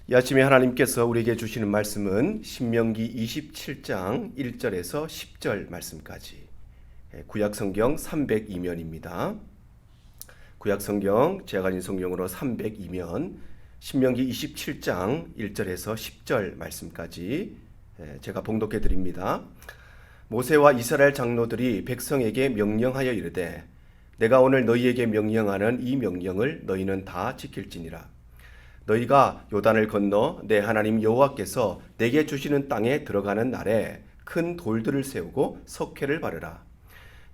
이 아침에 하나님께서 우리에게 주시는 말씀은 신명기 27장 1절에서 10절 말씀까지, 구약성경 302면입니다. 구약성경 제가 가진 성경으로 302면, 신명기 27장 1절에서 10절 말씀까지 제가 봉독해 드립니다. 모세와 이스라엘 장로들이 백성에게 명령하여 이르되, 내가 오늘 너희에게 명령하는 이 명령을 너희는 다 지킬지니라. 너희가 요단을 건너 내 하나님 여호와께서 내게 주시는 땅에 들어가는 날에 큰 돌들을 세우고 석회를 바르라.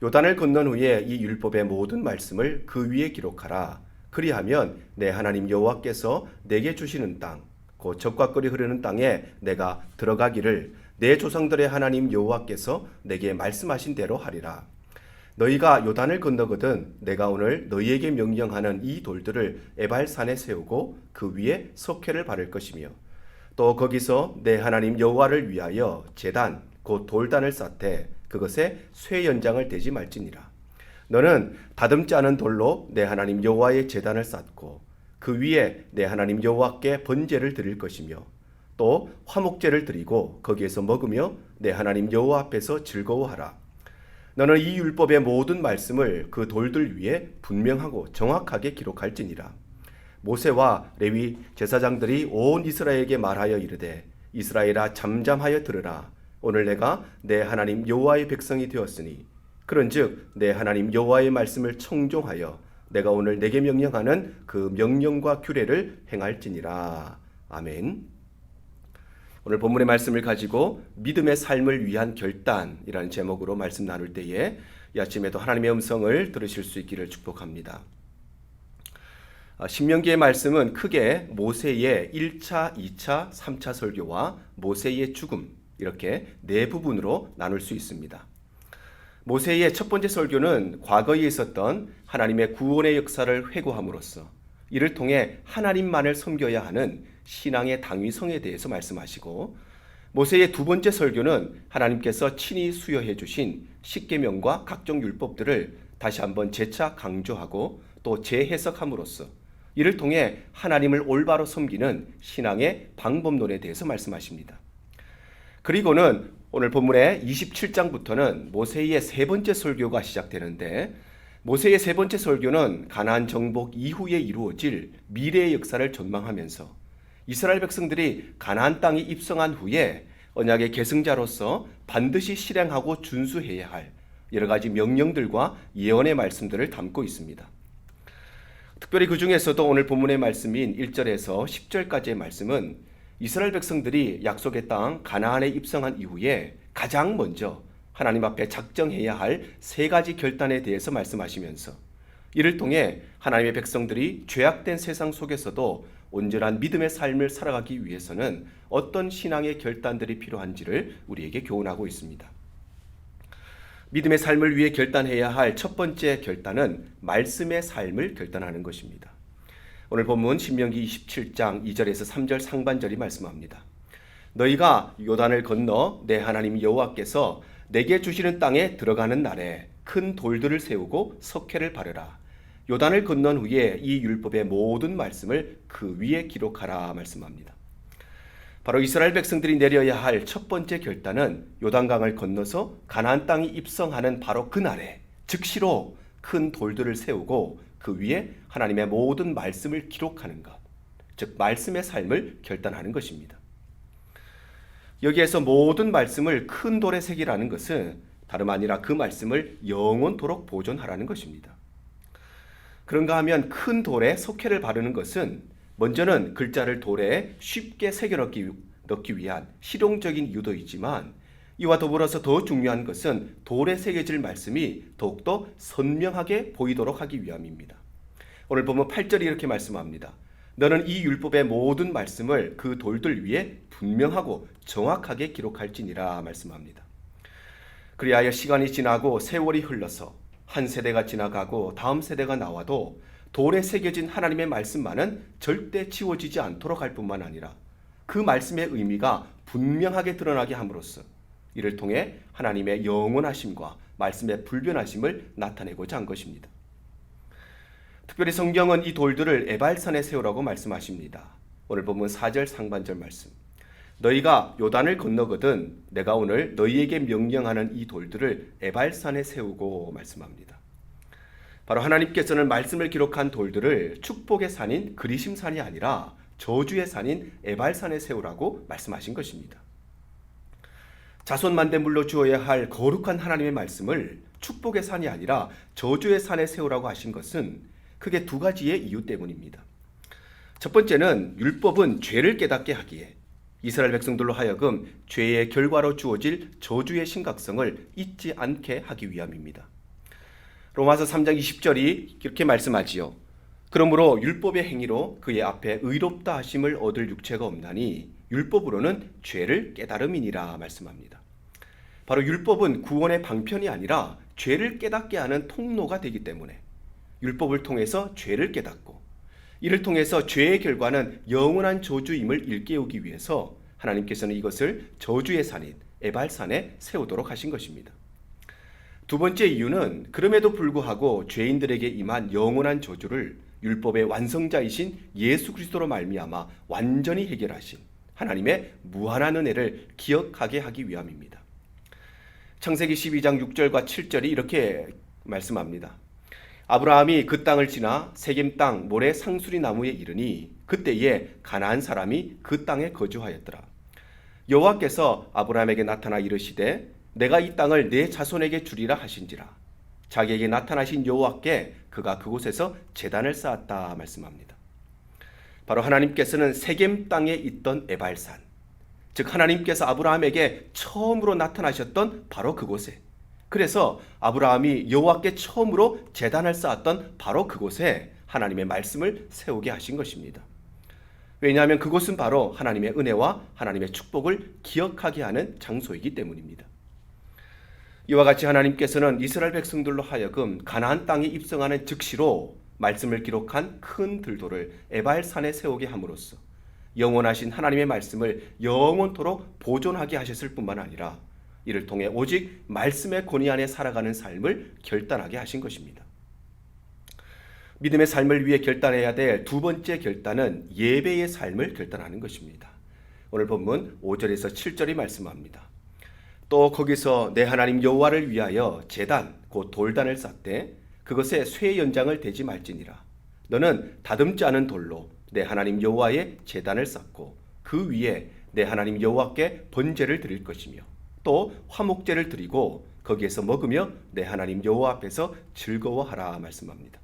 요단을 건넌 후에 이 율법의 모든 말씀을 그 위에 기록하라. 그리하면 내 하나님 여호와께서 내게 주시는 땅, 곧 젖과 꿀이 흐르는 땅에 내가 들어가기를 내 조상들의 하나님 여호와께서 내게 말씀하신 대로 하리라. 너희가 요단을 건너거든 내가 오늘 너희에게 명령하는 이 돌들을 에발산에 세우고 그 위에 석회를 바를 것이며, 또 거기서 내 하나님 여호와를 위하여 제단 곧 돌단을 쌓되 그것에 쇠 연장을 대지 말지니라. 너는 다듬지 않은 돌로 내 하나님 여호와의 제단을 쌓고 그 위에 내 하나님 여호와께 번제를 드릴 것이며, 또 화목제를 드리고 거기에서 먹으며 내 하나님 여호와 앞에서 즐거워하라. 너는 이 율법의 모든 말씀을 그 돌들 위에 분명하고 정확하게 기록할지니라. 모세와 레위 제사장들이 온 이스라엘에게 말하여 이르되, 이스라엘아 잠잠하여 들으라. 오늘 내가 내 하나님 여호와의 백성이 되었으니 그런즉 내 하나님 여호와의 말씀을 청종하여 내가 오늘 내게 명령하는 그 명령과 규례를 행할지니라. 아멘. 오늘 본문의 말씀을 가지고 믿음의 삶을 위한 결단이라는 제목으로 말씀 나눌 때에 이 아침에도 하나님의 음성을 들으실 수 있기를 축복합니다. 신명기의 말씀은 크게 모세의 1차, 2차, 3차 설교와 모세의 죽음, 이렇게 네 부분으로 나눌 수 있습니다. 모세의 첫 번째 설교는 과거에 있었던 하나님의 구원의 역사를 회고함으로써 이를 통해 하나님만을 섬겨야 하는 신앙의 당위성에 대해서 말씀하시고, 모세의 두 번째 설교는 하나님께서 친히 수여해 주신 십계명과 각종 율법들을 다시 한번 재차 강조하고 또 재해석함으로써 이를 통해 하나님을 올바로 섬기는 신앙의 방법론에 대해서 말씀하십니다. 그리고는 오늘 본문의 27장부터는 모세의 세 번째 설교가 시작되는데, 모세의 세 번째 설교는 가나안 정복 이후에 이루어질 미래의 역사를 전망하면서 이스라엘 백성들이 가나안 땅에 입성한 후에 언약의 계승자로서 반드시 실행하고 준수해야 할 여러 가지 명령들과 예언의 말씀들을 담고 있습니다. 특별히 그 중에서도 오늘 본문의 말씀인 1절에서 10절까지의 말씀은 이스라엘 백성들이 약속의 땅 가나안에 입성한 이후에 가장 먼저 하나님 앞에 작정해야 할 세 가지 결단에 대해서 말씀하시면서 이를 통해 하나님의 백성들이 죄악된 세상 속에서도 온전한 믿음의 삶을 살아가기 위해서는 어떤 신앙의 결단들이 필요한지를 우리에게 교훈하고 있습니다. 믿음의 삶을 위해 결단해야 할 첫 번째 결단은 말씀의 삶을 결단하는 것입니다. 오늘 본문 신명기 27장 2절에서 3절 상반절이 말씀합니다. 너희가 요단을 건너 내 하나님 여호와께서 내게 주시는 땅에 들어가는 날에 큰 돌들을 세우고 석회를 바르라. 요단을 건넌 후에 이 율법의 모든 말씀을 그 위에 기록하라 말씀합니다. 바로 이스라엘 백성들이 내려야 할 첫 번째 결단은 요단강을 건너서 가나안 땅에 입성하는 바로 그날에 즉시로 큰 돌들을 세우고 그 위에 하나님의 모든 말씀을 기록하는 것, 즉 말씀의 삶을 결단하는 것입니다. 여기에서 모든 말씀을 큰 돌에 새기라는 것은 다름 아니라 그 말씀을 영원토록 보존하라는 것입니다. 그런가 하면 큰 돌에 석회를 바르는 것은 먼저는 글자를 돌에 쉽게 새겨 넣기 위한 실용적인 이유도 있지만, 이와 더불어서 더 중요한 것은 돌에 새겨질 말씀이 더욱더 선명하게 보이도록 하기 위함입니다. 오늘 보면 8절이 이렇게 말씀합니다. 너는 이 율법의 모든 말씀을 그 돌들 위에 분명하고 정확하게 기록할지니라 말씀합니다. 그리하여 시간이 지나고 세월이 흘러서 한 세대가 지나가고 다음 세대가 나와도 돌에 새겨진 하나님의 말씀만은 절대 지워지지 않도록 할 뿐만 아니라 그 말씀의 의미가 분명하게 드러나게 함으로써 이를 통해 하나님의 영원하심과 말씀의 불변하심을 나타내고자 한 것입니다. 특별히 성경은 이 돌들을 에발산에 세우라고 말씀하십니다. 오늘 본문 4절 상반절 말씀. 너희가 요단을 건너거든 내가 오늘 너희에게 명령하는 이 돌들을 에발산에 세우고 말씀합니다. 바로 하나님께서는 말씀을 기록한 돌들을 축복의 산인 그리심산이 아니라 저주의 산인 에발산에 세우라고 말씀하신 것입니다. 자손 만대물로 주어야 할 거룩한 하나님의 말씀을 축복의 산이 아니라 저주의 산에 세우라고 하신 것은 크게 두 가지의 이유 때문입니다. 첫 번째는 율법은 죄를 깨닫게 하기에 이스라엘 백성들로 하여금 죄의 결과로 주어질 저주의 심각성을 잊지 않게 하기 위함입니다. 로마서 3장 20절이 이렇게 말씀하지요. 그러므로 율법의 행위로 그의 앞에 의롭다 하심을 얻을 육체가 없나니 율법으로는 죄를 깨달음이니라 말씀합니다. 바로 율법은 구원의 방편이 아니라 죄를 깨닫게 하는 통로가 되기 때문에 율법을 통해서 죄를 깨닫고 이를 통해서 죄의 결과는 영원한 저주임을 일깨우기 위해서 하나님께서는 이것을 저주의 산인 에발산에 세우도록 하신 것입니다. 두 번째 이유는 그럼에도 불구하고 죄인들에게 임한 영원한 저주를 율법의 완성자이신 예수 그리스도로 말미암아 완전히 해결하신 하나님의 무한한 은혜를 기억하게 하기 위함입니다. 창세기 12장 6절과 7절이 이렇게 말씀합니다. 아브라함이 그 땅을 지나 세겜 땅 모래 상수리 나무에 이르니 그때에 가나안 사람이 그 땅에 거주하였더라. 여호와께서 아브라함에게 나타나 이르시되 내가 이 땅을 내 자손에게 주리라 하신지라. 자기에게 나타나신 여호와께 그가 그곳에서 제단을 쌓았다 말씀합니다. 바로 하나님께서는 세겜 땅에 있던 에발산, 즉 하나님께서 아브라함에게 처음으로 나타나셨던 바로 그곳에, 그래서 아브라함이 여호와께 처음으로 제단을 쌓았던 바로 그곳에 하나님의 말씀을 세우게 하신 것입니다. 왜냐하면 그곳은 바로 하나님의 은혜와 하나님의 축복을 기억하게 하는 장소이기 때문입니다. 이와 같이 하나님께서는 이스라엘 백성들로 하여금 가나안 땅에 입성하는 즉시로 말씀을 기록한 큰 들돌을 에발산에 세우게 함으로써 영원하신 하나님의 말씀을 영원토록 보존하게 하셨을 뿐만 아니라 이를 통해 오직 말씀의 권위 안에 살아가는 삶을 결단하게 하신 것입니다. 믿음의 삶을 위해 결단해야 될 두 번째 결단은 예배의 삶을 결단하는 것입니다. 오늘 본문 5절에서 7절이 말씀합니다. 또 거기서 내 하나님 여호와를 위하여 제단 곧 돌단을 쌓되 그것에 쇠 연장을 대지 말지니라. 너는 다듬지 않은 돌로 내 하나님 여호와의 제단을 쌓고 그 위에 내 하나님 여호와께 번제를 드릴 것이며 또 화목제를 드리고 거기에서 먹으며 내 하나님 여호와 앞에서 즐거워하라 말씀합니다.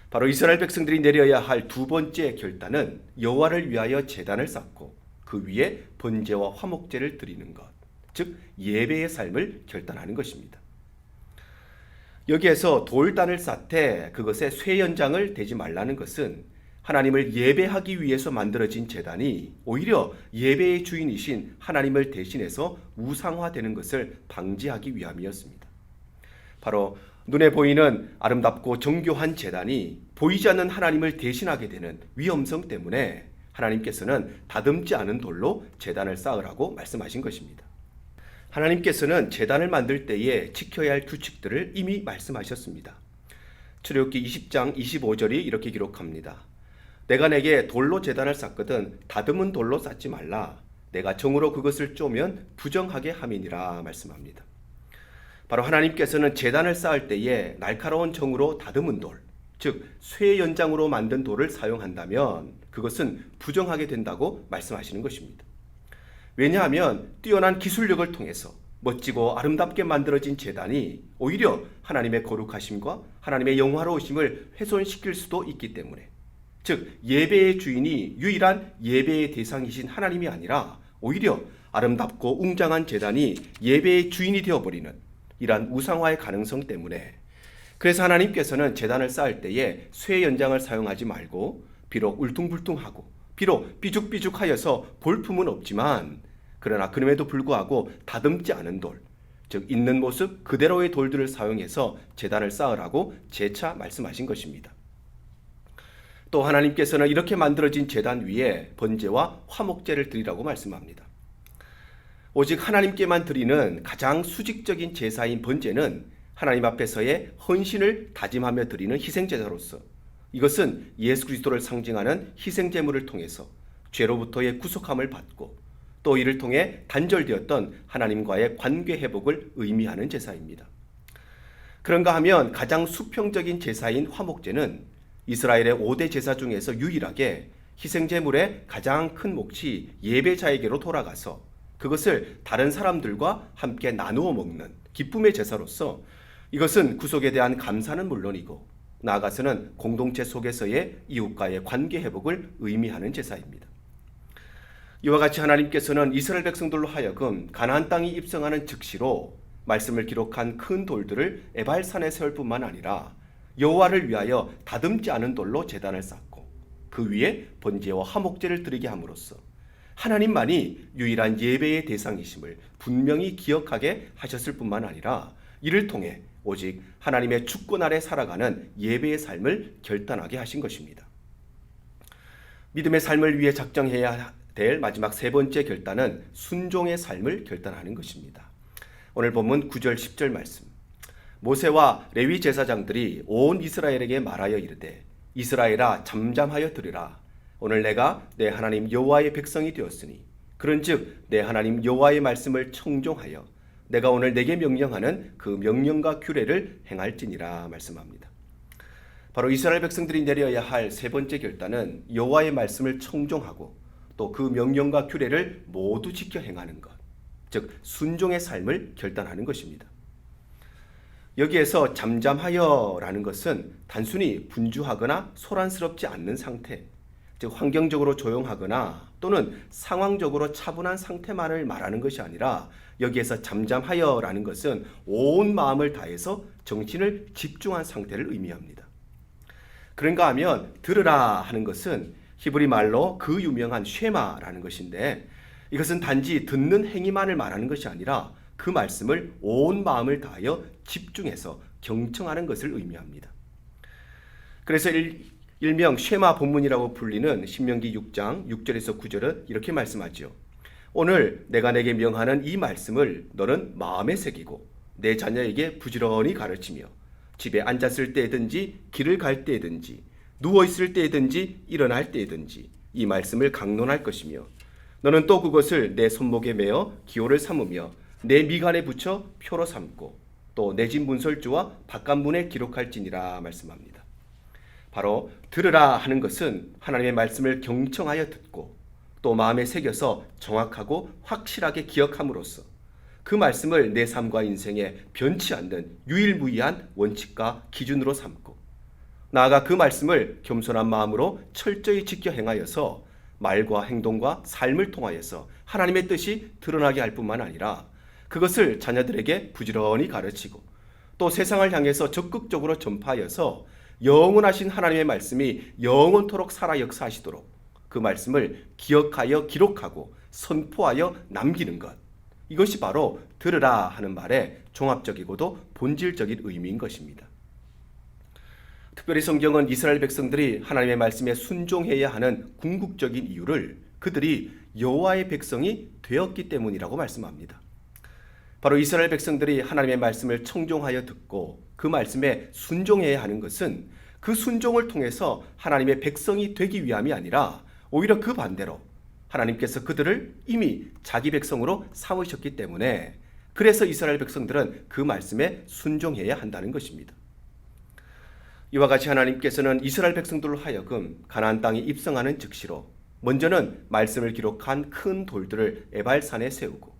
바로 이스라엘 백성들이 내려야 할 두 번째 결단은 여호와를 위하여 제단을 쌓고 그 위에 번제와 화목제를 드리는 것, 즉 예배의 삶을 결단하는 것입니다. 여기에서 돌단을 쌓되 그것에 쇠 연장을 대지 말라는 것은 하나님을 예배하기 위해서 만들어진 제단이 오히려 예배의 주인이신 하나님을 대신해서 우상화되는 것을 방지하기 위함이었습니다. 바로 눈에 보이는 아름답고 정교한 제단이 보이지 않는 하나님을 대신하게 되는 위험성 때문에 하나님께서는 다듬지 않은 돌로 제단을 쌓으라고 말씀하신 것입니다. 하나님께서는 제단을 만들 때에 지켜야 할 규칙들을 이미 말씀하셨습니다. 출애굽기 20장 25절이 이렇게 기록합니다. 내가 내게 돌로 제단을 쌓거든 다듬은 돌로 쌓지 말라. 내가 정으로 그것을 쪼면 부정하게 함이니라 말씀합니다. 바로 하나님께서는 제단을 쌓을 때에 날카로운 정으로 다듬은 돌, 즉 쇠 연장으로 만든 돌을 사용한다면 그것은 부정하게 된다고 말씀하시는 것입니다. 왜냐하면 뛰어난 기술력을 통해서 멋지고 아름답게 만들어진 제단이 오히려 하나님의 거룩하심과 하나님의 영화로우심을 훼손시킬 수도 있기 때문에, 즉 예배의 주인이 유일한 예배의 대상이신 하나님이 아니라 오히려 아름답고 웅장한 제단이 예배의 주인이 되어버리는 이러한 우상화의 가능성 때문에, 그래서 하나님께서는 제단을 쌓을 때에 쇠 연장을 사용하지 말고 비록 울퉁불퉁하고 비록 삐죽삐죽하여서 볼품은 없지만 그러나 그럼에도 불구하고 다듬지 않은 돌, 즉 있는 모습 그대로의 돌들을 사용해서 제단을 쌓으라고 재차 말씀하신 것입니다. 또 하나님께서는 이렇게 만들어진 제단 위에 번제와 화목제를 드리라고 말씀합니다. 오직 하나님께만 드리는 가장 수직적인 제사인 번제는 하나님 앞에서의 헌신을 다짐하며 드리는 희생제사로서, 이것은 예수 그리스도를 상징하는 희생제물을 통해서 죄로부터의 구속함을 받고 또 이를 통해 단절되었던 하나님과의 관계 회복을 의미하는 제사입니다. 그런가 하면 가장 수평적인 제사인 화목제는 이스라엘의 5대 제사 중에서 유일하게 희생제물의 가장 큰 몫이 예배자에게로 돌아가서 그것을 다른 사람들과 함께 나누어 먹는 기쁨의 제사로서 이것은 구속에 대한 감사는 물론이고 나아가서는 공동체 속에서의 이웃과의 관계 회복을 의미하는 제사입니다. 이와 같이 하나님께서는 이스라엘 백성들로 하여금 가나안 땅에 입성하는 즉시로 말씀을 기록한 큰 돌들을 에발산에 세울 뿐만 아니라 여호와를 위하여 다듬지 않은 돌로 제단을 쌓고 그 위에 번제와 화목제를 드리게 함으로써 하나님만이 유일한 예배의 대상이심을 분명히 기억하게 하셨을 뿐만 아니라 이를 통해 오직 하나님의 주권 아래 살아가는 예배의 삶을 결단하게 하신 것입니다. 믿음의 삶을 위해 작정해야 될 마지막 세 번째 결단은 순종의 삶을 결단하는 것입니다. 오늘 본문 9절 10절 말씀. 모세와 레위 제사장들이 온 이스라엘에게 말하여 이르되 이스라엘아 잠잠하여 들으라. 오늘 내가 내 하나님 여호와의 백성이 되었으니 그런즉 내 하나님 여호와의 말씀을 청종하여 내가 오늘 내게 명령하는 그 명령과 규례를 행할지니라 말씀합니다. 바로 이스라엘 백성들이 내려야 할 세 번째 결단은 여호와의 말씀을 청종하고 또 그 명령과 규례를 모두 지켜 행하는 것, 즉 순종의 삶을 결단하는 것입니다. 여기에서 잠잠하여라는 것은 단순히 분주하거나 소란스럽지 않는 상태, 즉 환경적으로 조용하거나 또는 상황적으로 차분한 상태만을 말하는 것이 아니라 여기에서 잠잠하여라는 것은 온 마음을 다해서 정신을 집중한 상태를 의미합니다. 그런가 하면 들으라 하는 것은 히브리 말로 그 유명한 쉐마라는 것인데 이것은 단지 듣는 행위만을 말하는 것이 아니라 그 말씀을 온 마음을 다하여 집중해서 경청하는 것을 의미합니다. 그래서 일명 쉐마 본문이라고 불리는 신명기 6장 6절에서 9절은 이렇게 말씀하죠. 오늘 내가 내게 명하는 이 말씀을 너는 마음에 새기고 내 자녀에게 부지런히 가르치며 집에 앉았을 때든지 길을 갈 때든지 누워있을 때든지 일어날 때든지 이 말씀을 강론할 것이며 너는 또 그것을 내 손목에 매어 기호를 삼으며 내 미간에 붙여 표로 삼고 또 내 집 문설주와 바깥문에 기록할지니라 말씀합니다. 바로 들으라 하는 것은 하나님의 말씀을 경청하여 듣고 또 마음에 새겨서 정확하고 확실하게 기억함으로써 그 말씀을 내 삶과 인생에 변치 않는 유일무이한 원칙과 기준으로 삼고 나아가 그 말씀을 겸손한 마음으로 철저히 지켜 행하여서 말과 행동과 삶을 통하여서 하나님의 뜻이 드러나게 할 뿐만 아니라 그것을 자녀들에게 부지런히 가르치고 또 세상을 향해서 적극적으로 전파하여서 영원하신 하나님의 말씀이 영원토록 살아 역사하시도록 그 말씀을 기억하여 기록하고 선포하여 남기는 것, 이것이 바로 들으라 하는 말의 종합적이고도 본질적인 의미인 것입니다. 특별히 성경은 이스라엘 백성들이 하나님의 말씀에 순종해야 하는 궁극적인 이유를 그들이 여호와의 백성이 되었기 때문이라고 말씀합니다. 바로 이스라엘 백성들이 하나님의 말씀을 청종하여 듣고 그 말씀에 순종해야 하는 것은 그 순종을 통해서 하나님의 백성이 되기 위함이 아니라 오히려 그 반대로 하나님께서 그들을 이미 자기 백성으로 삼으셨기 때문에 그래서 이스라엘 백성들은 그 말씀에 순종해야 한다는 것입니다. 이와 같이 하나님께서는 이스라엘 백성들로 하여금 가나안 땅에 입성하는 즉시로 먼저는 말씀을 기록한 큰 돌들을 에발산에 세우고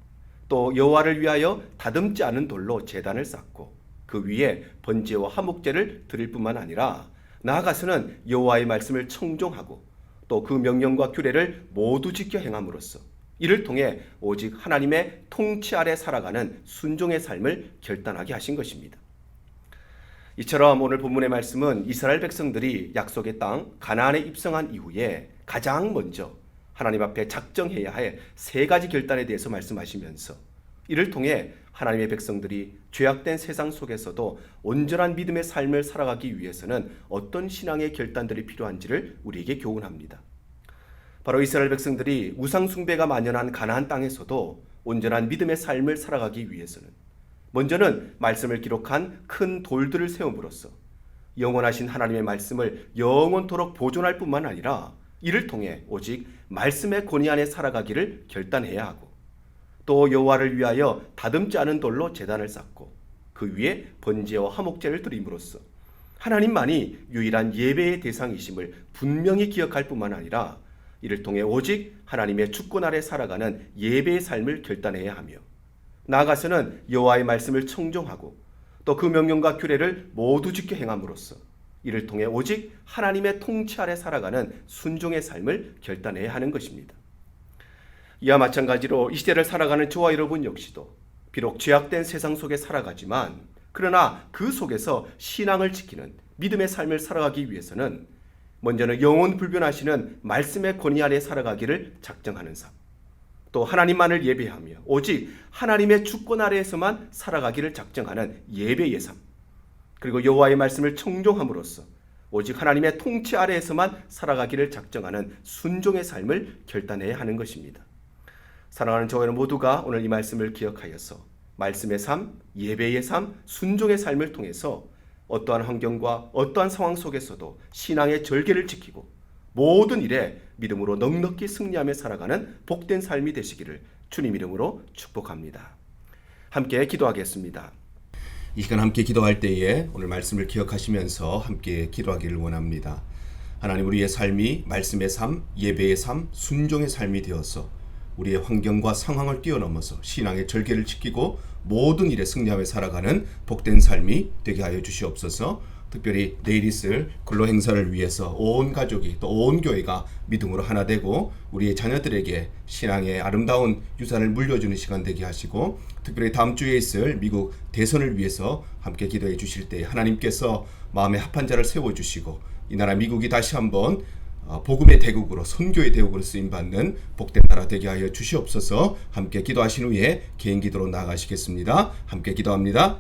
또 여호와를 위하여 다듬지 않은 돌로 제단을 쌓고 그 위에 번제와 화목제를 드릴 뿐만 아니라 나아가서는 여호와의 말씀을 청종하고 또 그 명령과 규례를 모두 지켜 행함으로써 이를 통해 오직 하나님의 통치 아래 살아가는 순종의 삶을 결단하게 하신 것입니다. 이처럼 오늘 본문의 말씀은 이스라엘 백성들이 약속의 땅 가나안에 입성한 이후에 가장 먼저 하나님 앞에 작정해야 할 세 가지 결단에 대해서 말씀하시면서 이를 통해 하나님의 백성들이 죄악된 세상 속에서도 온전한 믿음의 삶을 살아가기 위해서는 어떤 신앙의 결단들이 필요한지를 우리에게 교훈합니다. 바로 이스라엘 백성들이 우상 숭배가 만연한 가나안 땅에서도 온전한 믿음의 삶을 살아가기 위해서는 먼저는 말씀을 기록한 큰 돌들을 세움으로써 영원하신 하나님의 말씀을 영원토록 보존할 뿐만 아니라 이를 통해 오직 말씀의 권위 안에 살아가기를 결단해야 하고 또 여호와를 위하여 다듬지 않은 돌로 제단을 쌓고 그 위에 번제와 화목제를 드림으로써 하나님만이 유일한 예배의 대상이심을 분명히 기억할 뿐만 아니라 이를 통해 오직 하나님의 주권 아래 살아가는 예배의 삶을 결단해야 하며 나아가서는 여호와의 말씀을 청종하고 또 그 명령과 규례를 모두 지켜 행함으로써 이를 통해 오직 하나님의 통치 아래 살아가는 순종의 삶을 결단해야 하는 것입니다. 이와 마찬가지로 이 시대를 살아가는 저와 여러분 역시도 비록 죄악된 세상 속에 살아가지만 그러나 그 속에서 신앙을 지키는 믿음의 삶을 살아가기 위해서는 먼저는 영원 불변하시는 말씀의 권위 아래 살아가기를 작정하는 삶, 또 하나님만을 예배하며 오직 하나님의 주권 아래에서만 살아가기를 작정하는 예배의 삶, 그리고 여호와의 말씀을 청종함으로써 오직 하나님의 통치 아래에서만 살아가기를 작정하는 순종의 삶을 결단해야 하는 것입니다. 사랑하는 저와 모두가 오늘 이 말씀을 기억하여서 말씀의 삶, 예배의 삶, 순종의 삶을 통해서 어떠한 환경과 어떠한 상황 속에서도 신앙의 절개를 지키고 모든 일에 믿음으로 넉넉히 승리하며 살아가는 복된 삶이 되시기를 주님 이름으로 축복합니다. 함께 기도하겠습니다. 이 시간 함께 기도할 때에 오늘 말씀을 기억하시면서 함께 기도하기를 원합니다. 하나님, 우리의 삶이 말씀의 삶, 예배의 삶, 순종의 삶이 되어서 우리의 환경과 상황을 뛰어넘어서 신앙의 절개를 지키고 모든 일에 승리하며 살아가는 복된 삶이 되게 하여 주시옵소서. 특별히 내일 있을 근로 행사를 위해서 온 가족이 또 온 교회가 믿음으로 하나 되고 우리의 자녀들에게 신앙의 아름다운 유산을 물려주는 시간 되게 하시고 특별히 다음 주에 있을 미국 대선을 위해서 함께 기도해 주실 때 하나님께서 마음의 합한 자를 세워주시고 이 나라 미국이 다시 한번 복음의 대국으로 선교의 대국으로 쓰임받는 복된 나라 되게 하여 주시옵소서. 함께 기도하신 후에 개인 기도로 나아가시겠습니다. 함께 기도합니다.